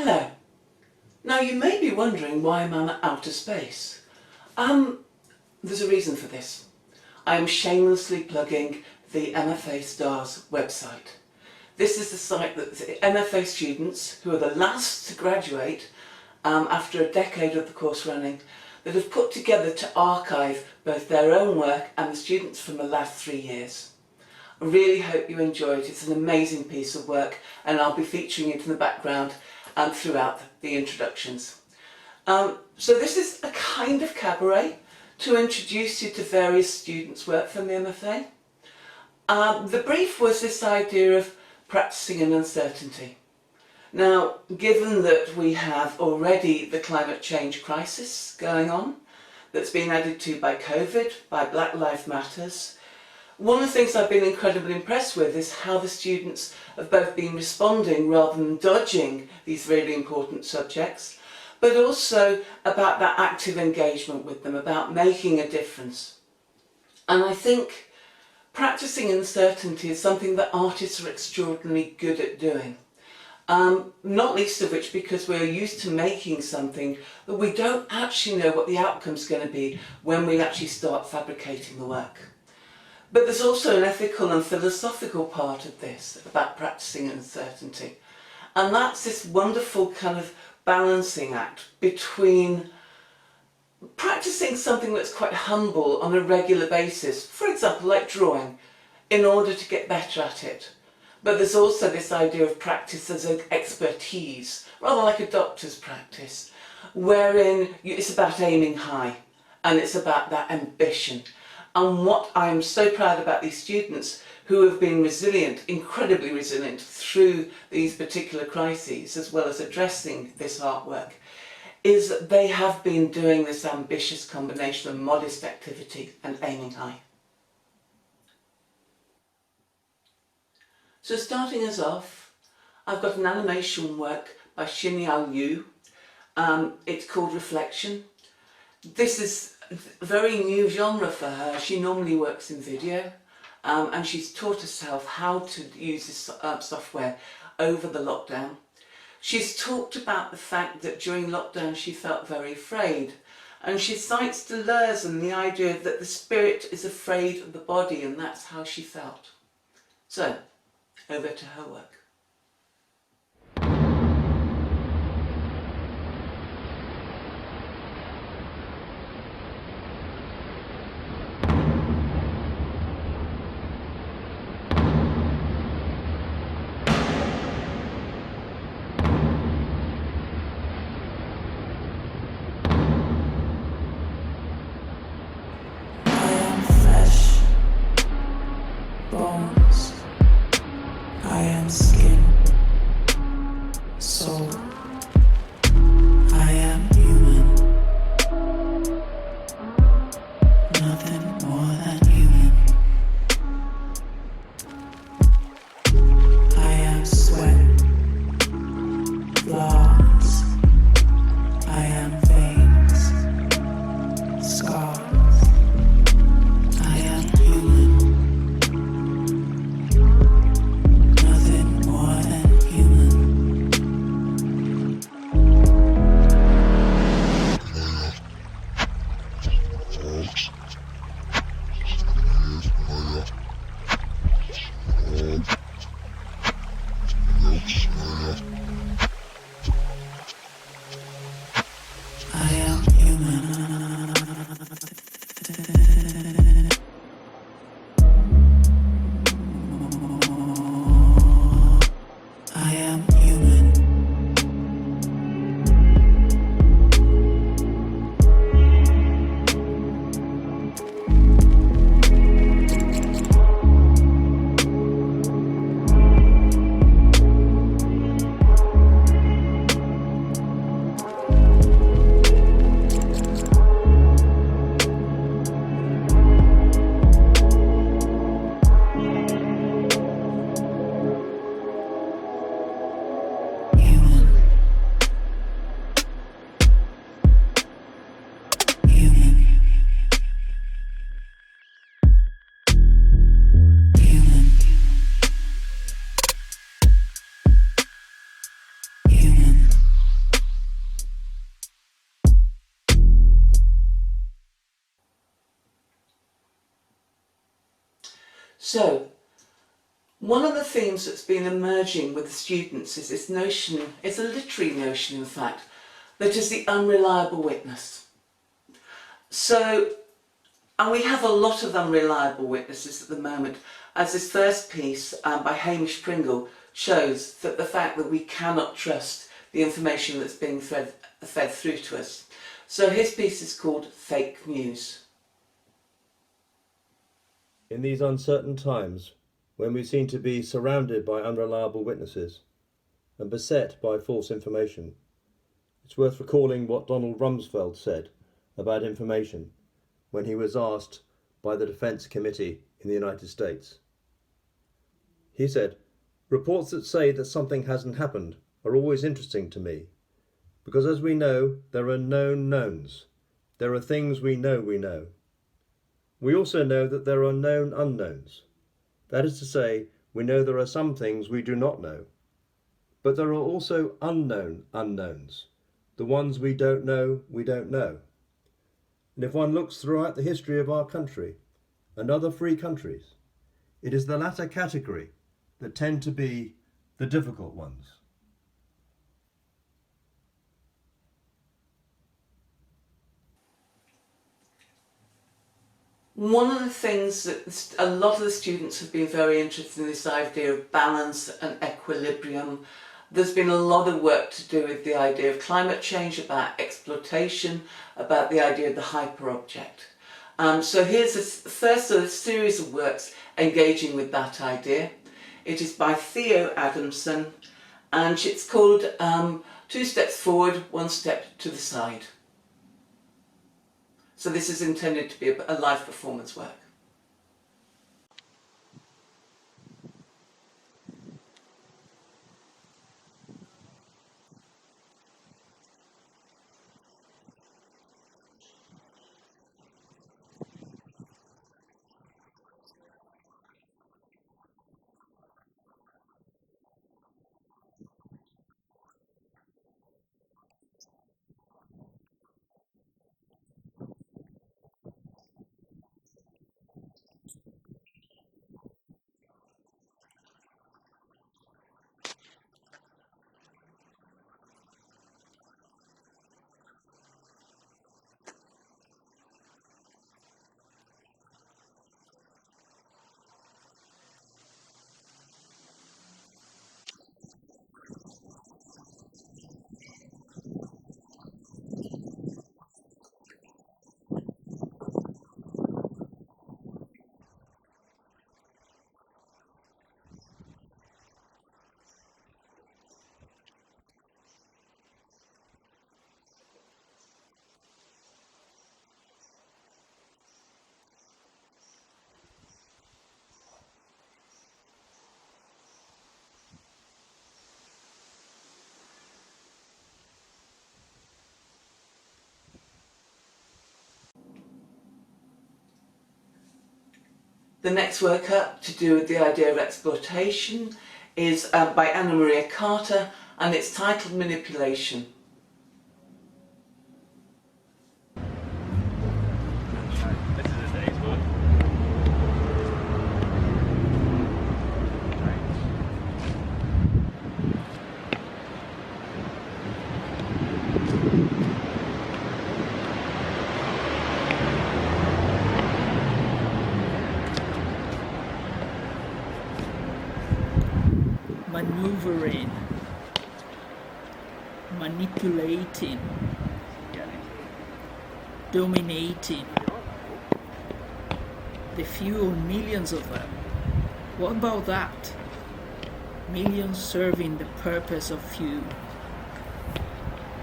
Hello. Now you may be wondering why I'm at outer space. There's a reason for this. I am shamelessly plugging the MFA Stars website. This is the site that the MFA students, who are the last to graduate after a decade of the course running, that have put together to archive both their own work and the students from the last 3 years. I really hope you enjoy it. It's an amazing piece of work and I'll be featuring it in the background throughout the introductions. So this is a kind of cabaret to introduce you to various students' work from the MFA. The brief was this idea of practising in uncertainty. Now, given that we have already the climate change crisis going on, that's been added to by COVID, by Black Lives Matters, one of the things I've been incredibly impressed with is how the students have both been responding rather than dodging these really important subjects, but also about that active engagement with them, about making a difference. And I think practising uncertainty is something that artists are extraordinarily good at doing. Not least of which because we're used to making something that we don't actually know what the outcome's going to be when we actually start fabricating the work. But there's also an ethical and philosophical part of this about practising uncertainty. And that's this wonderful kind of balancing act between practising something that's quite humble on a regular basis, for example like drawing, in order to get better at it. But there's also this idea of practice as an expertise, rather like a doctor's practice, wherein it's about aiming high and it's about that ambition. And what I'm so proud about these students who have been resilient, incredibly resilient through these particular crises, as well as addressing this artwork, is that they have been doing this ambitious combination of modest activity and aiming high. So starting us off, I've got an animation work by Xinyao. It's called Reflection. This is a very new genre for her. She normally works in video and she's taught herself how to use this software over the lockdown. She's talked about the fact that during lockdown she felt very afraid, and she cites Deleuze and the idea that the spirit is afraid of the body, and that's how she felt. So, over to her work. I am So, one of the themes that's been emerging with the students is this notion, it's a literary notion in fact, that is the unreliable witness. So, and we have a lot of unreliable witnesses at the moment, as this first piece by Hamish Pringle shows that the fact that we cannot trust the information that's being fed through to us. So his piece is called Fake News. In these uncertain times, when we seem to be surrounded by unreliable witnesses and beset by false information, it's worth recalling what Donald Rumsfeld said about information when he was asked by the Defence Committee in the United States. He said, "Reports that say that something hasn't happened are always interesting to me, because as we know, there are known knowns. There are things we know we know. We also know that there are known unknowns. That is to say, we know there are some things we do not know. But there are also unknown unknowns, the ones we don't know we don't know. And if one looks throughout the history of our country and other free countries, it is the latter category that tend to be the difficult ones." One of the things that a lot of the students have been very interested in, this idea of balance and equilibrium. There's been a lot of work to do with the idea of climate change, about exploitation, about the idea of the hyper-object. So here's the first of a series of works engaging with that idea. It is by Theo Adamson, and it's called 2 Steps Forward, 1 Step to the Side. So this is intended to be a live performance work. The next work up to do with the idea of exploitation is by Anna Maria Carta, and it's titled Manipulation. This is a day's work. Maneuvering, manipulating, dominating. They fuel millions of them. What about that? Millions serving the purpose of few.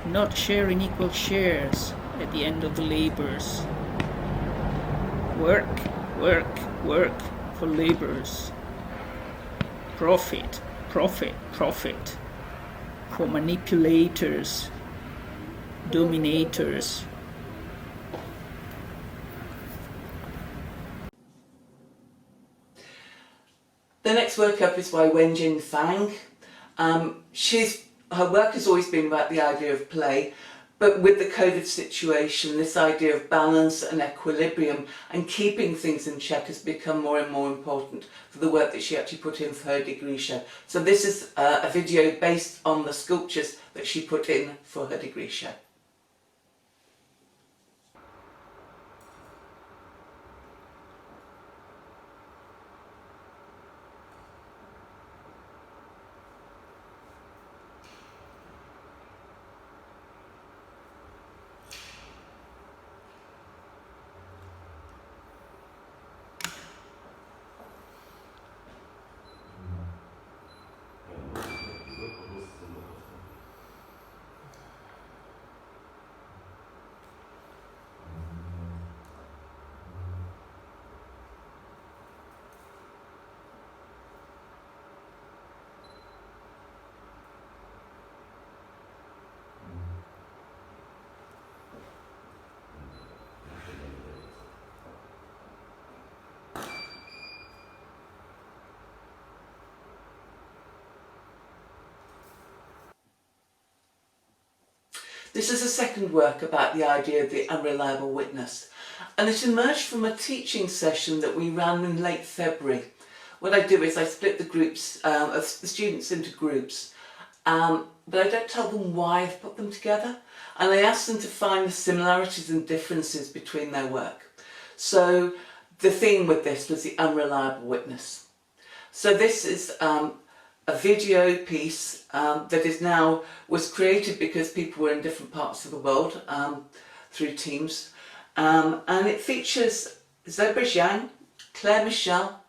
Not sharing equal shares at the end of the labors. Work, work, work for laborers. Profit, profit, profit for manipulators, dominators. The next work up is by Wenjing. Her work has always been about the idea of play, But with the COVID situation, this idea of balance and equilibrium and keeping things in check has become more and more important for the work that she actually put in for her degree show. So this is a video based on the sculptures that she put in for her degree show. This is a second work about the idea of the unreliable witness, and it emerged from a teaching session that we ran in late February. What I do is I split the groups, the students into groups, but I don't tell them why I've put them together, and I ask them to find the similarities and differences between their work. So the theme with this was the unreliable witness. So this is a video piece that was created because people were in different parts of the world through teams, and it features Zhang, Claire Michel,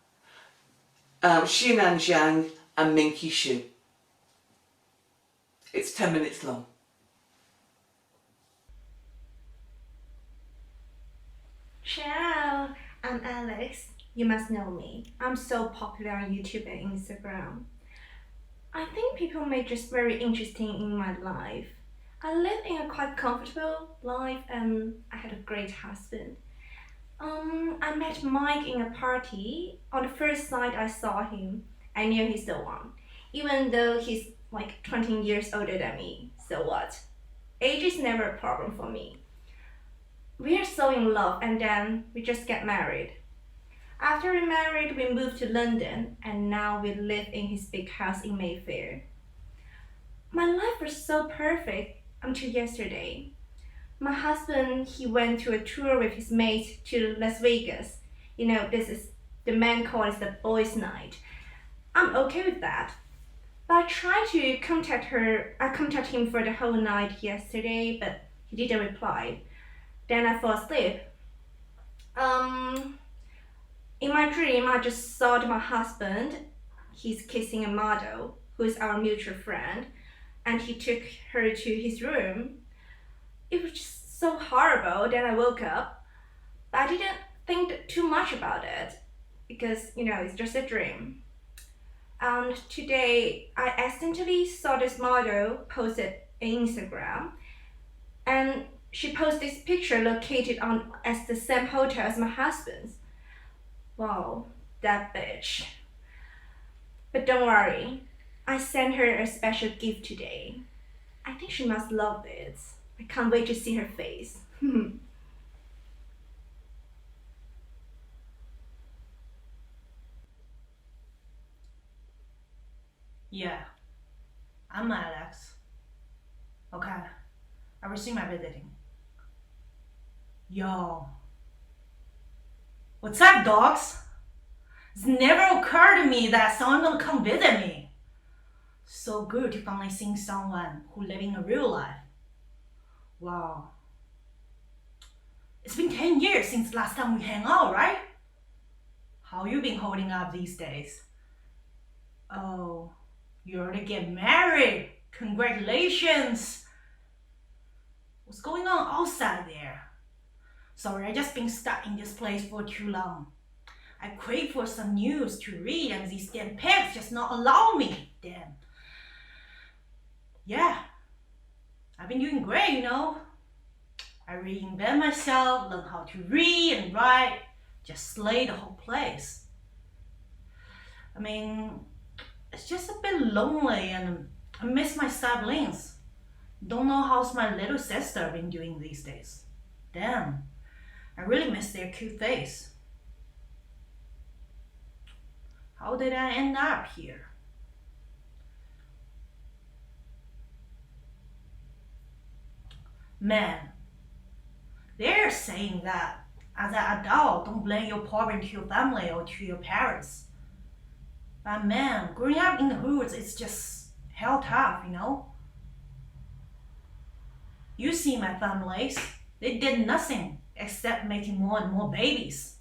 Xinan Zhang and Minqi. It's 10 minutes long. Ciao, I'm Alex. You must know me. I'm so popular on YouTube and Instagram. I think people may just very interesting in my life. I live in a quite comfortable life and I had a great husband. I met Mike in a party. On the first sight I saw him, I knew he's the one. Even though he's like 20 years older than me. So what? Age is never a problem for me. We are so in love and then we just get married. After we married, we moved to London and now we live in his big house in Mayfair. My life was so perfect until yesterday. My husband, he went to a tour with his mates to Las Vegas. You know, this is the man calls the boys' night. I'm okay with that. But I tried to contact him for the whole night yesterday, but he didn't reply. Then I fell asleep. In my dream, I just saw my husband. He's kissing a model who is our mutual friend, and he took her to his room. It was just so horrible. Then I woke up, but I didn't think too much about it because, you know, it's just a dream. And today, I accidentally saw this model posted on Instagram, and she posted this picture located at the same hotel as my husband's. Wow, that bitch. But don't worry, I sent her a special gift today. I think she must love it. I can't wait to see her face. Yeah, I'm Alex. Okay, I resume my visiting. Yo, what's up, dogs? It's never occurred to me that someone gonna come visit me. So good to finally see someone who live in a real life. Wow. It's been 10 years since last time we hang out, right? How you been holding up these days? Oh, you already get married. Congratulations. What's going on outside there? Sorry, I just been stuck in this place for too long. I crave for some news to read and these damn pegs just not allow me. Damn. Yeah, I've been doing great, you know. I reinvent myself, learn how to read and write, just slay the whole place. I mean, it's just a bit lonely and I miss my siblings. Don't know how's my little sister been doing these days. Damn, I really miss their cute face. How did I end up here? Man, they're saying that as an adult, don't blame your poverty to your family or to your parents. But man, growing up in the hoods is just hell tough, you know? You see my families, they did nothing except making more and more babies.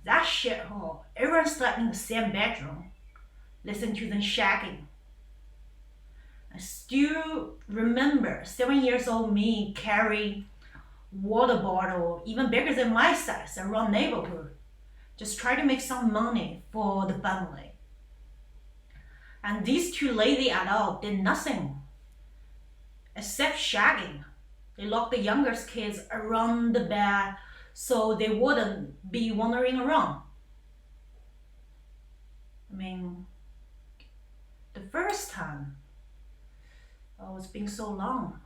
That shithole, everyone slept in the same bedroom. Listen to them shagging. I still remember 7 years old me carry water bottle even bigger than my size around neighborhood. Just try to make some money for the family. And these two lazy adults did nothing except shagging. They locked the youngest kids around the bed so they wouldn't be wandering around. I mean, the first time, oh, it's been so long.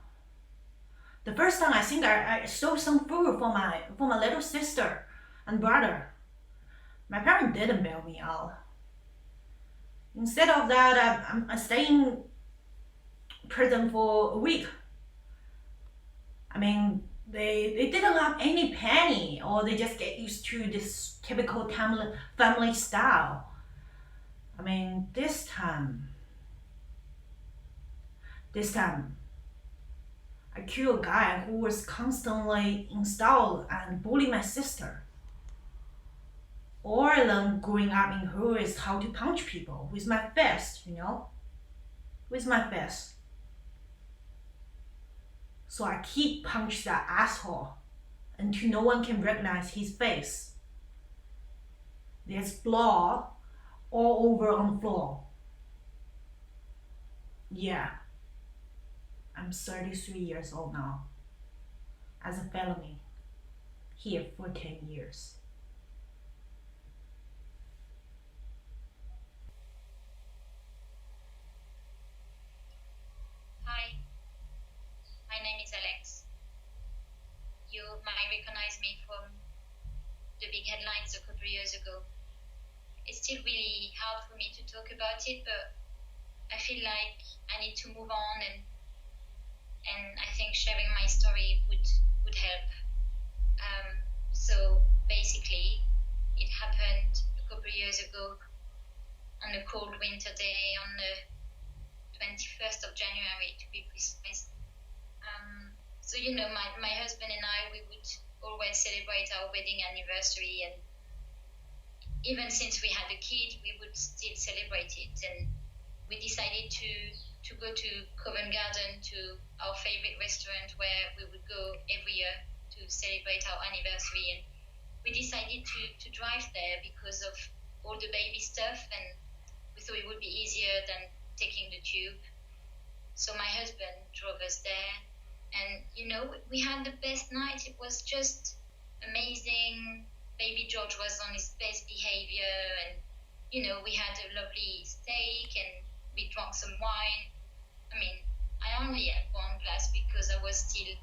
The first time I think I stole some food for my little sister and brother. My parents didn't bail me out. Instead of that, I'm staying in prison for a week. I mean, they didn't have any penny, or they just get used to this typical family style. I mean, this time, I killed a guy who was constantly installed and bullying my sister. All I learned growing up in her is how to punch people with my fist, you know? With my fist. So I keep punching that asshole until no one can recognize his face. There's blood all over on the floor. Yeah. I'm 33 years old now. As a felony. Here for 10 years. Hi, my name is Alex. You might recognize me from the big headlines a couple of years ago. It's still really hard for me to talk about it, but I feel like I need to move on, and I think sharing my story would help. So basically, it happened a couple of years ago on a cold winter day on the 21st of January, to be precise. So you know, my husband and I, we would always celebrate our wedding anniversary, and even since we had a kid, we would still celebrate it. And we decided to go to Covent Garden, to our favorite restaurant where we would go every year to celebrate our anniversary. And we decided to drive there because of all the baby stuff, and we thought it would be easier than taking the tube. So my husband drove us there, and you know, we had the best night. It was just amazing. Baby George was on his best behavior, and you know, we had a lovely steak and we drank some wine. I mean, I only had one glass because I was still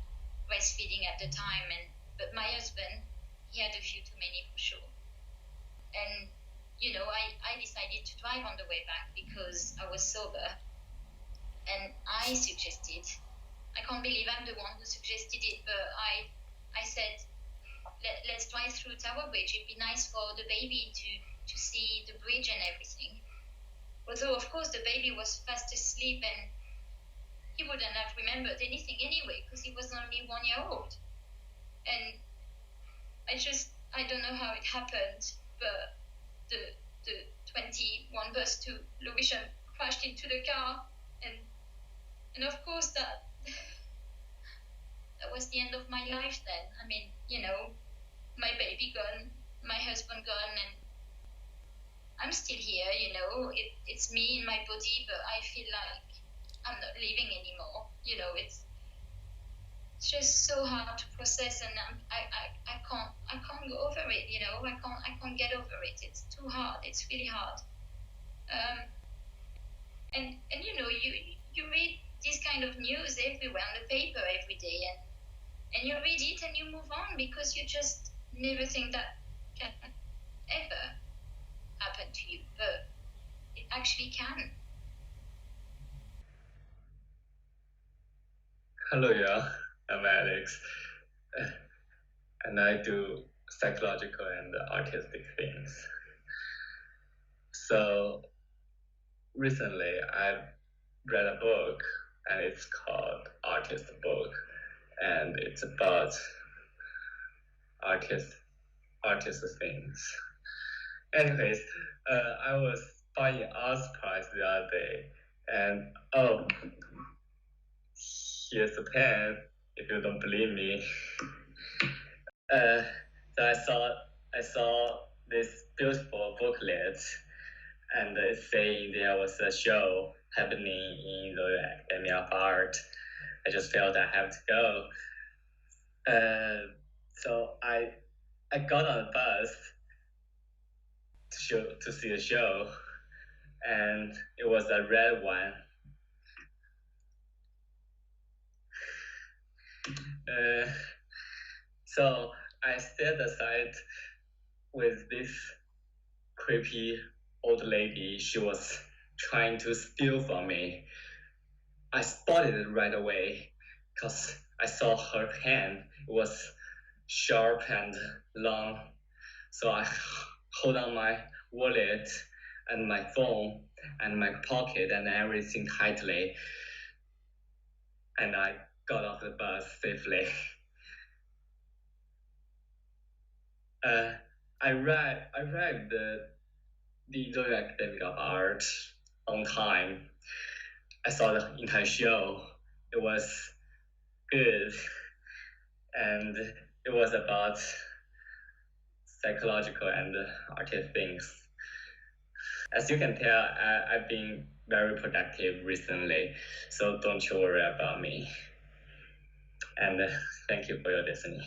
breastfeeding at the time, but my husband, he had a few too many for sure. And you know, I decided to drive on the way back because I was sober. And I suggested, I can't believe I'm the one who suggested it, but I said, let's drive through Tower Bridge. It'd be nice for the baby to see the bridge and everything. Although, of course, the baby was fast asleep and he wouldn't have remembered anything anyway because he was only 1 year old. And I don't know how it happened, but the 21 bus to Lewisham crashed into the car, and of course that was the end of my life then. I mean, you know, my baby gone, my husband gone, and I'm still here, you know. It's me in my body, but I feel like I'm not living anymore. You know, it's just so hard to process, and I can't go over it. You know, I can't get over it. It's too hard. It's really hard. And you know, you read these kind of news everywhere on the paper every day, and you read it and you move on because you just never think that can ever happen to you, but it actually can. Hello, yeah. I'm Alex, and I do psychological and artistic things. So recently, I've read a book, and it's called Artist Book, and it's about artist things. Anyways, I was buying art supplies the other day, and oh, here's a pen. If you don't believe me, so I saw this beautiful booklet, and it's saying there was a show happening in the Academy of Art. I just felt I have to go. So I got on a bus to see the show, and it was a red one. So I stayed aside with this creepy old lady. She was trying to steal from me. I spotted it right away because I saw her hand. It was sharp and long. So I hold on my wallet and my phone and my pocket and everything tightly. And I got off the bus safely. I arrived the Royal Academy of Art on time. I saw the entire show. It was good, and it was about psychological and artistic things. As you can tell, I've been very productive recently, so don't you worry about me. And thank you for your listening.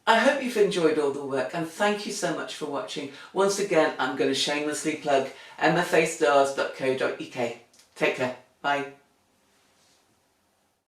I hope you've enjoyed all the work, and thank you so much for watching. Once again, I'm going to shamelessly plug mfastars.co.uk. Take care. Bye.